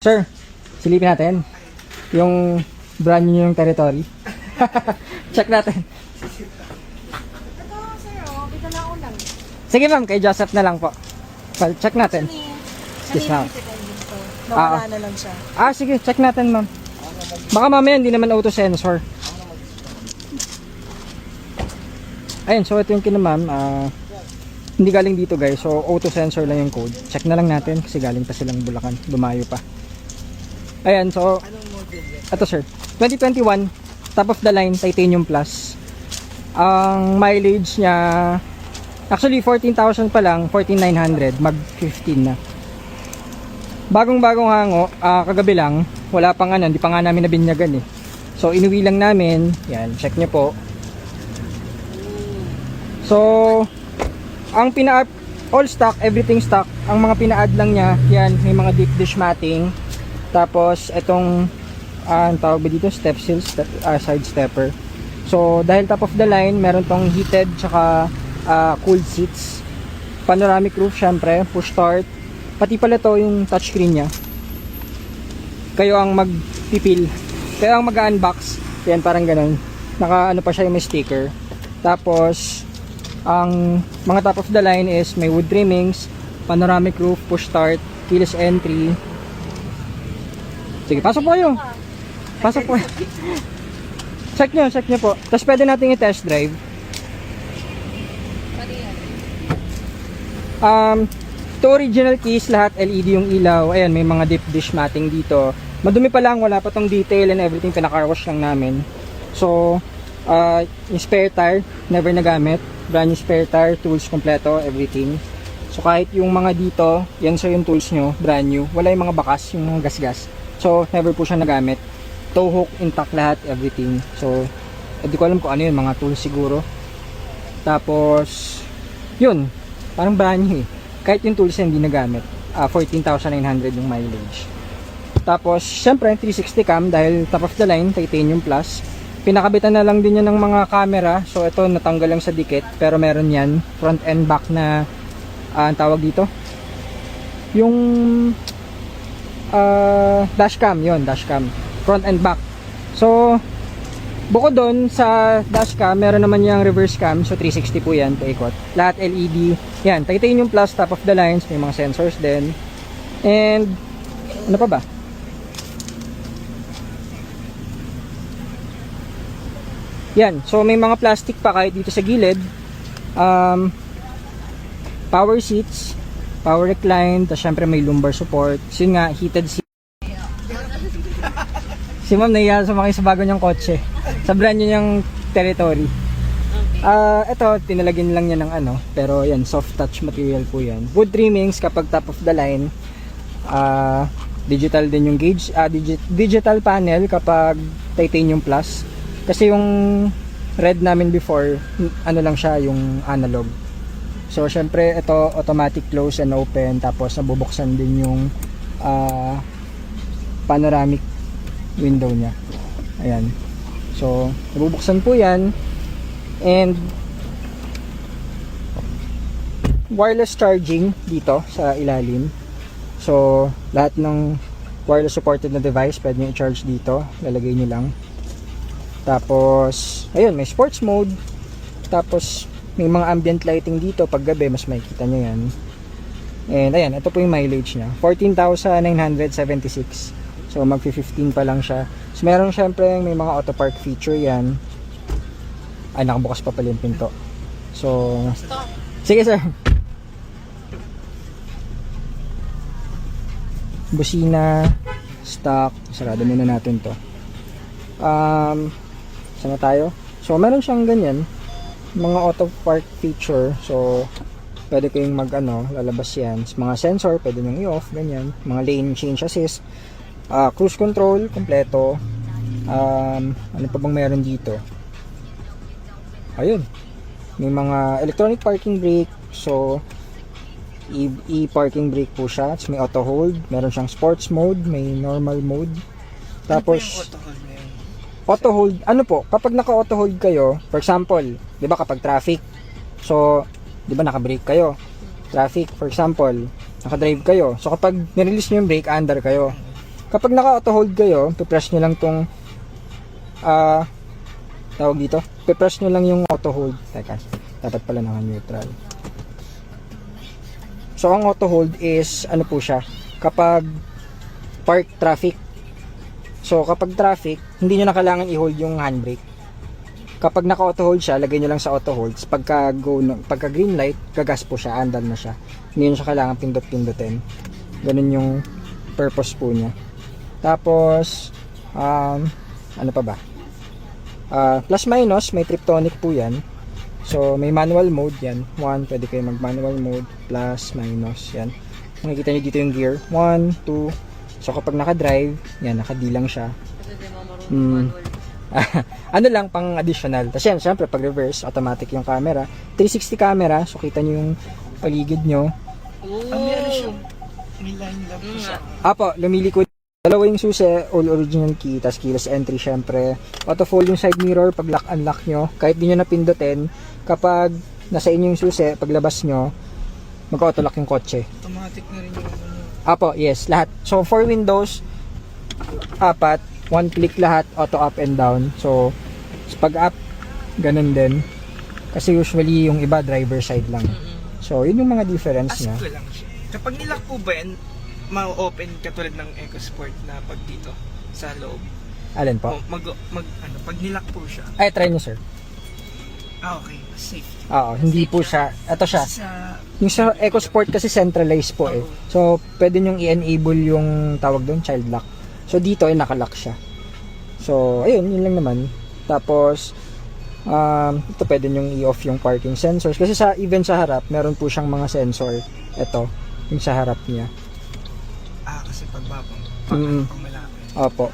Sir, silipin natin yung brand new yung territory. Check natin. Ito, sir, oh. Kita na ulang. Sige ma'am, kay Joseph na lang po. Well, check natin. Yes, ma'am. Nawala na lang siya. Sige, check natin ma'am. Baka mamaya hindi naman auto sensor. Ayun, so ito yung kina ma'am. Hindi galing dito guys, so auto sensor lang yung code. Check na lang natin kasi galing pa silang Bulacan, dumayo pa. Ayan, so ito sir, 2021 top of the line Titanium Plus. Ang mileage niya actually 14,000 pa lang, 14,900, mag 15 na. Bagong-bagong hango, kagabi lang, wala pang ano, hindi pa nga namin nabinyagan eh. So inuwi lang namin, yan, check nyo po. So ang all stock, everything stock. Ang mga pina-add lang niya, yan, may mga deep dish matting. Tapos itong ang tawag ba dito, step seal, side stepper. So dahil top of the line, meron tong heated tsaka cooled seats. Panoramic roof syempre, push start. Pati pala to yung touchscreen niya. Kayo ang magpipil. Kayo ang mag-unbox. Yan, parang ganun. Naka ano pa siya, yung may sticker. Tapos ang mga top of the line is may wood trimmings, panoramic roof, push start, keyless entry. Sige, pasok po kayo. Pasok po. Check nyo po. Tapos pwede natin i-test drive. Ito original keys, lahat LED yung ilaw. Ayan, may mga deep dish matting dito. Madumi pa lang, wala pa tong detail and everything, pinaka-wash lang namin. So, yung spare tire, never nagamit. Brand new spare tire, tools kompleto, everything. So kahit yung mga dito, yan so yung tools nyo, brand new. Wala yung mga bakas, yung mga gas-gas. So never po siya nagamit. Tow hook, intact lahat, everything. So hindi ko alam kung ano yun, mga tools siguro. Tapos yun, parang brand new eh. Kahit yung tools na hindi nagamit. 14,900 yung mileage. Tapos syempre 360 cam dahil top of the line, Titanium Plus. Pinakabitan na lang din yan ng mga camera. So ito natanggal lang sa dikit, pero meron yan front and back na ang tawag dito yung dashcam, yon dashcam front and back. So bukod doon sa dashcam, meron naman yung reverse cam. So 360 po yan, paikot. Lahat LED. Yan, Titanium Plus, top of the lines. May mga sensors din. And ano pa ba? Yan, so may mga plastic pa kahit dito sa gilid. Power seats, power recline, tapos syempre may lumbar support. So yun nga, heated seat. Si ma'am nahiya sumakay sa bago niyang kotse. Sa brand new niyang territory. Ito, tinalagyan lang niya ng ano, pero yan, soft touch material po yan. Wood trimmings kapag top of the line. Digital din yung gauge, digital panel kapag Titanium Plus. Kasi yung red namin before, ano lang siya, yung analog. So syempre ito automatic close and open, tapos nabubuksan din yung panoramic window niya. Ayan. So nabubuksan po yan. And wireless charging dito sa ilalim. So lahat ng wireless supported na device pwede nyo i-charge dito. Lalagay nyo lang. Tapos, ayun, may sports mode. Tapos, may mga ambient lighting dito. Pag gabi, mas makikita nyo yan. And, ayan, ito po yung mileage niya. 14,976. So, mag-15 pa lang siya. So, meron syempre, may mga auto park feature yan. Ay, nakabukas pa pala yung pinto. So, sige sir. Busina, stock. Sarado muna natin to. Saan na tayo? So meron siyang ganyan, mga auto park feature. So pwede kayong lalabas yan. Mga sensor pwede nyo i-off, ganyan. Mga lane change assist, cruise control kompleto. Ano pa bang meron dito? Ayun, may mga electronic parking brake. So e-parking brake po siya. May auto hold, meron siyang sports mode, may normal mode. Tapos auto hold, ano po, kapag naka-auto hold kayo, for example, 'di ba kapag traffic, so 'di ba naka-brake kayo. Traffic, for example, naka-drive kayo. So kapag nirelease niyo yung brake, under kayo. Kapag naka-auto hold kayo, pipress nyo lang tong tawag dito, pipress nyo lang yung auto hold. Teka, dapat pala naka-neutral. So, ang auto hold is, ano po siya, kapag park traffic. So, kapag traffic, hindi nyo na kailangan i-hold yung handbrake. Kapag naka-auto hold siya, lagay nyo lang sa auto hold. Pagka green light, gagas po siya, andal na siya. Hindi nyo siya kailangan pindot-pindutin. Ganun yung purpose po niya. Tapos, ano pa ba? Plus minus, may triptonic po yan. So, may manual mode yan. 1, pwede kayo mag-manual mode. Plus, minus, yan. Makikita nyo dito yung gear. 1, 2. So, kapag naka-drive, yan, naka-D lang siya. Ano lang, pang additional. Tapos yan, syempre, pag reverse, automatic yung camera. 360 camera. So, kita nyo yung paligid nyo. Meron siya. May line lang po siya. Apo, lumilikod. Dalawa yung susi, all original key, tas keyless entry syempre. Auto fold yung side mirror pag lock unlock nyo. Kahit di nyo napindutin, kapag nasa inyo yung susi, paglabas nyo, mag-auto lock yung kotse. Automatic na rin yung ano. Apo, yes, lahat. So, 4 windows, 4, 1 click lahat, auto up and down. So, pag up, ganun din. Kasi usually yung iba, driver side lang. So, yun yung mga difference niya. Ask ko lang siya. Kapag nilock po ba yan, ma-open katulad ng EcoSport na pag dito sa loob? Alin po? O, pag nilock po siya. Ay, try nyo, sir. Okay, safe. Oo, hindi po siya. Ito siya. Sa Yung sa EcoSport kasi centralized po eh. So, pwede nyong i-enable yung tawag doon, child lock. So, dito ay nakalock siya. So, ayun, yun lang naman. Tapos, ito pwede nyong i-off yung parking sensors. Kasi even sa harap, meron po siyang mga sensor. Ito, yung sa harap niya. kasi pagbabang. Mm. Pag malapit. Opo.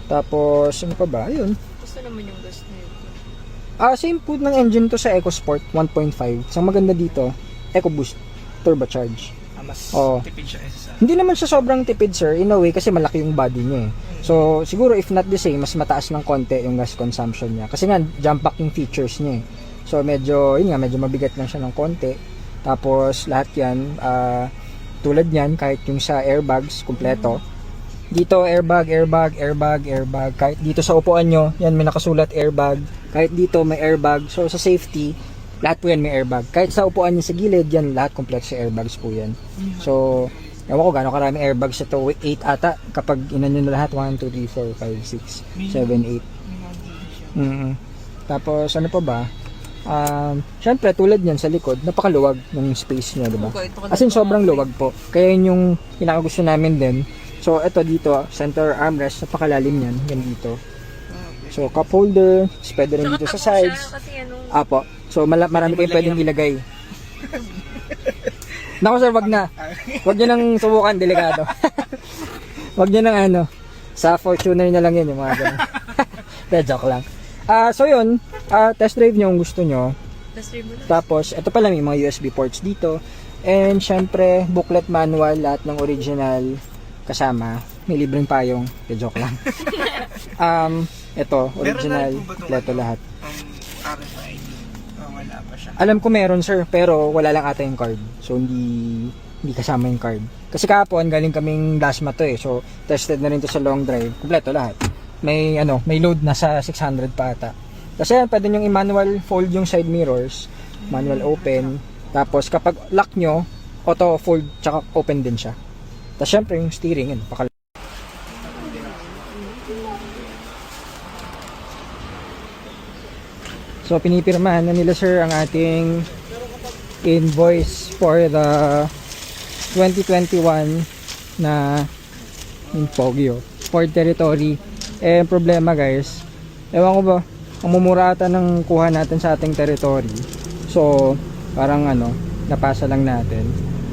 Tapos, ano pa ba? Ayun. Gusto naman yung gas na yun. Same po ng engine to sa EcoSport 1.5. Isang maganda dito, EcoBoost turbocharge. Mas Oo. tipid siya sa... Hindi naman siya sobrang tipid, sir, in a way, kasi malaki yung body niya eh. So, siguro if not the same, mas mataas ng konti yung gas consumption niya. Kasi nga, jump pack yung features niya eh. So, medyo, yun nga, medyo mabigat lang siya ng konti. Tapos, lahat yan, tulad yan, kahit yung sa airbags, kumpleto. Dito, airbag. Kahit dito sa upuan nyo, yan, may nakasulat airbag. Kahit dito, may airbag. So, sa safety, lahat po yan may airbag. Kahit sa upuan nyo sa gilid, yan, lahat kompleto sa airbags po yan. So, ewan ko gano'ng karaming airbags ito. 8 ata. Kapag inan nyo na lahat, 1, 2, 3, 4, 5, 6, 7, 8. Tapos, ano pa ba? Syempre, tulad yan sa likod, napakaluwag ng space niya, diba? As in, sobrang luwag po. Kaya yun yung pinakagusto namin din. So, ito dito, center armrest, napakalalim yan, ganito. So, cup holder, pwede rin dito sa sides. Apo. So, marami kayong pwedeng ilagay. Naku sir, wag na. Wag nyo nang subukan, delikado. Wag nyo nang ano. Sa Fortuner na lang yun, yung mga ganun. Pero joke lang. So yun, test drive nyo kung gusto nyo. Tapos, ito pala may mga USB ports dito. And syempre, booklet manual, lahat ng original kasama. May libreng payong. Pero joke lang. Ito, original, kompleto lahat. RFID. Wala pa siya. Alam ko meron sir, pero wala lang ata yung card. So hindi kasama yung card. Kasi kahapon galing kaming Dasma to eh. So tested na rin to sa long drive. Kompleto lahat. May load na sa 600 pa ata. Kasi yan, pwede nyo i-manual fold yung side mirrors, manual open. Tapos kapag lock nyo, auto fold tsaka open din siya. Tapos syempre yung steering, yun, So, pinipirmahan na nila sir ang ating invoice for the 2021 na Pogyo Ford Territory. Eh, problema guys, ewan ko ba, ang mumura ata ng kuha natin sa ating territory. So, parang napasa lang natin.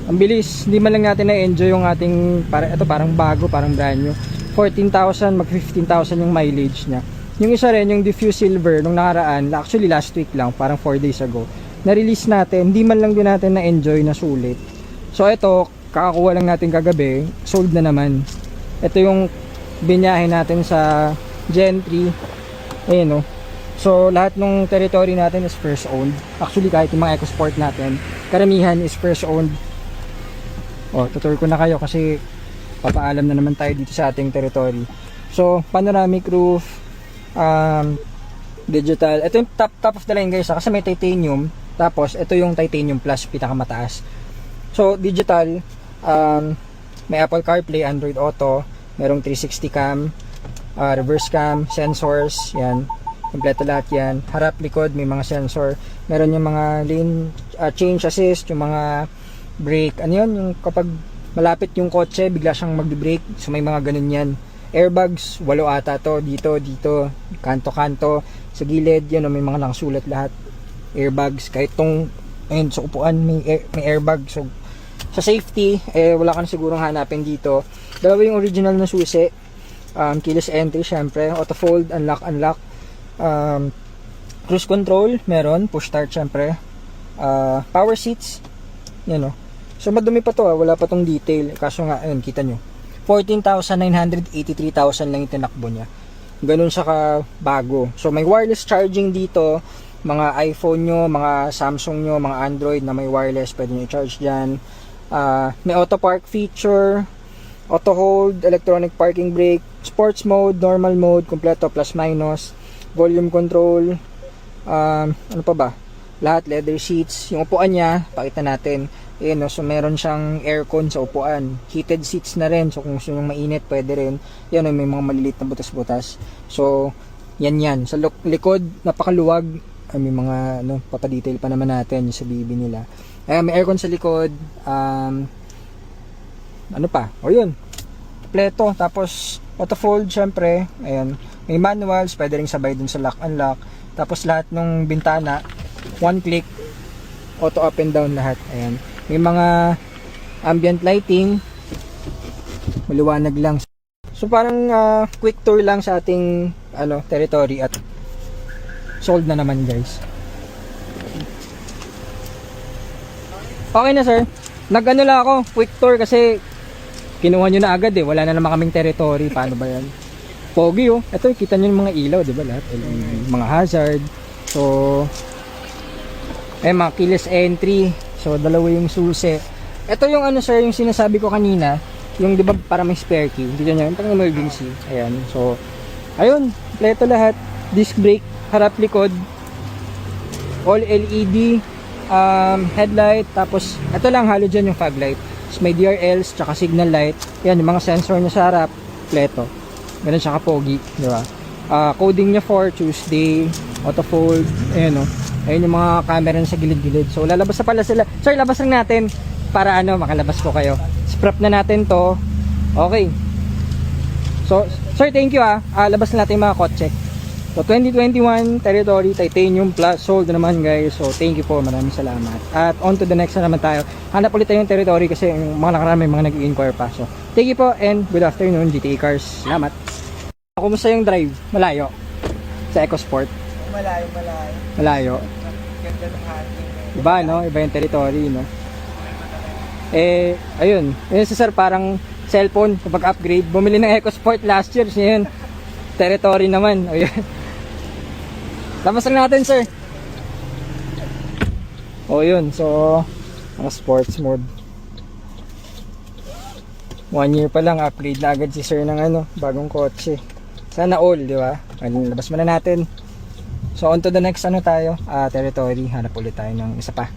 Ang bilis, hindi man lang natin na-enjoy yung ating, parang bago, parang brand new. 14,000, mag 15,000 yung mileage niya. Yung isa rin, yung Diffuse Silver, nung nakaraan, actually last week lang, parang 4 days ago, na-release natin, hindi man lang din natin na-enjoy na sulit. So ito, kakakuha lang natin kagabi, sold na naman. Ito yung binyahe natin sa Gen 3. Ayun o. So lahat ng territory natin is first owned. Actually kahit yung mga EcoSport natin, karamihan is first owned. O, tutur ko na kayo kasi papaalam na naman tayo dito sa ating territory. So, panoramic roof, digital. Ito yung top of the line guys, kasi may titanium. Tapos, ito yung titanium plus, pinakamataas. So, digital, may Apple CarPlay, Android Auto, merong 360 cam, reverse cam, sensors, yan. Kompleto lahat yan. Harap, likod, may mga sensor. Meron yung mga lane change assist, yung mga brake. Ano yun? Yung kapag malapit yung kotse, bigla siyang mag-brake. So, may mga ganun yan. Airbags, 8 ata to. Dito, kanto-kanto. Sa gilid, yun, may mga nakasulat lahat. Airbags. Kahit tong, ayun, sa upuan, may airbag. So, sa safety, wala ka na sigurong hanapin dito. Dalawa yung original na susi. Keyless entry, syempre. Auto fold, unlock. Cruise control, meron. Push start, syempre. Power seats. Yan o. So, madumi pa to, wala pa tong detail. Kaso nga, ayun, kita nyo. 14,983,000 lang yung tinakbo niya. Ganun siya ka bago. So, may wireless charging dito. Mga iPhone nyo, mga Samsung nyo, mga Android na may wireless, pwede nyo i-charge dyan. May auto park feature, auto hold, electronic parking brake, sports mode, normal mode, kompleto, plus minus, volume control, ano pa ba? Lahat leather seats. Yung upuan niya, pakita natin. Ayan, no? So meron siyang aircon sa upuan. Heated seats na rin. So kung gusto nyo mainit, pwede rin. Yan, no? May mga maliliit na butas-butas. So, yan. Sa likod, napakaluwag. Ay, may mga papadetail pa naman natin sa BB nila. May aircon sa likod. Ano pa? O yun. Kompleto. Tapos, auto fold, syempre. Ayan. May manuals. Pwede rin sabay dun sa lock unlock. Tapos lahat ng bintana, one click, auto up and down lahat. Ayan. May mga ambient lighting. Maliwanag lang. So parang quick tour lang sa ating territory at sold na naman guys. Okay na sir. Nag-ano lang ako, quick tour kasi kinuha nyo na agad wala na naman kaming territory. Paano ba yan? Pogi oh. Ito kita nyo yung mga ilaw, di ba lahat? Mga hazard. So mga keyless entry. So dalawa yung susi. Ito yung sir, yung sinasabi ko kanina, yung di ba para may spare key. Dito nyo, yung pang emergency. Ayan. So ayun, kompleto lahat. Disc brake, harap likod, all LED, headlight, tapos ito lang halogen yung fog light. Tapos may DRLs, tsaka signal light. Yan, yung mga sensor niya sa harap, kompleto. Ganun siya kapogi, di ba? Coding niya for Tuesday, auto fold, ayan o. Ayun yung mga camera sa gilid-gilid. So lalabas na pala sila. Sir, labas lang natin para makalabas ko kayo. Scrap na natin to. Okay. So, sir, thank you labas na natin yung mga kotse. So 2021 territory, titanium plus, sold na naman guys. So thank you po, maraming salamat. At on to the next na naman tayo. Hanap ulit tayo yung territory kasi yung mga nakaraan may mga nag-i-inquire pa. So thank you po and good afternoon GTA Cars. Salamat. Kumusta yung drive? Malayo? Sa EcoSport? Malayo. Ganda ng hangin. Iba iba yung territory ayun. Yun si sir parang cellphone kapag upgrade. Bumili ng EcoSport last year. Yun. Territory naman. Ayun. Labas lang natin sir. Yun. So mga sports mode. 1 year pa lang upgrade na agad si sir ng bagong kotse. Sana all, di ba? Labas muna natin. So on to the next tayo, territory. Hanap ulit tayo ng isa pa.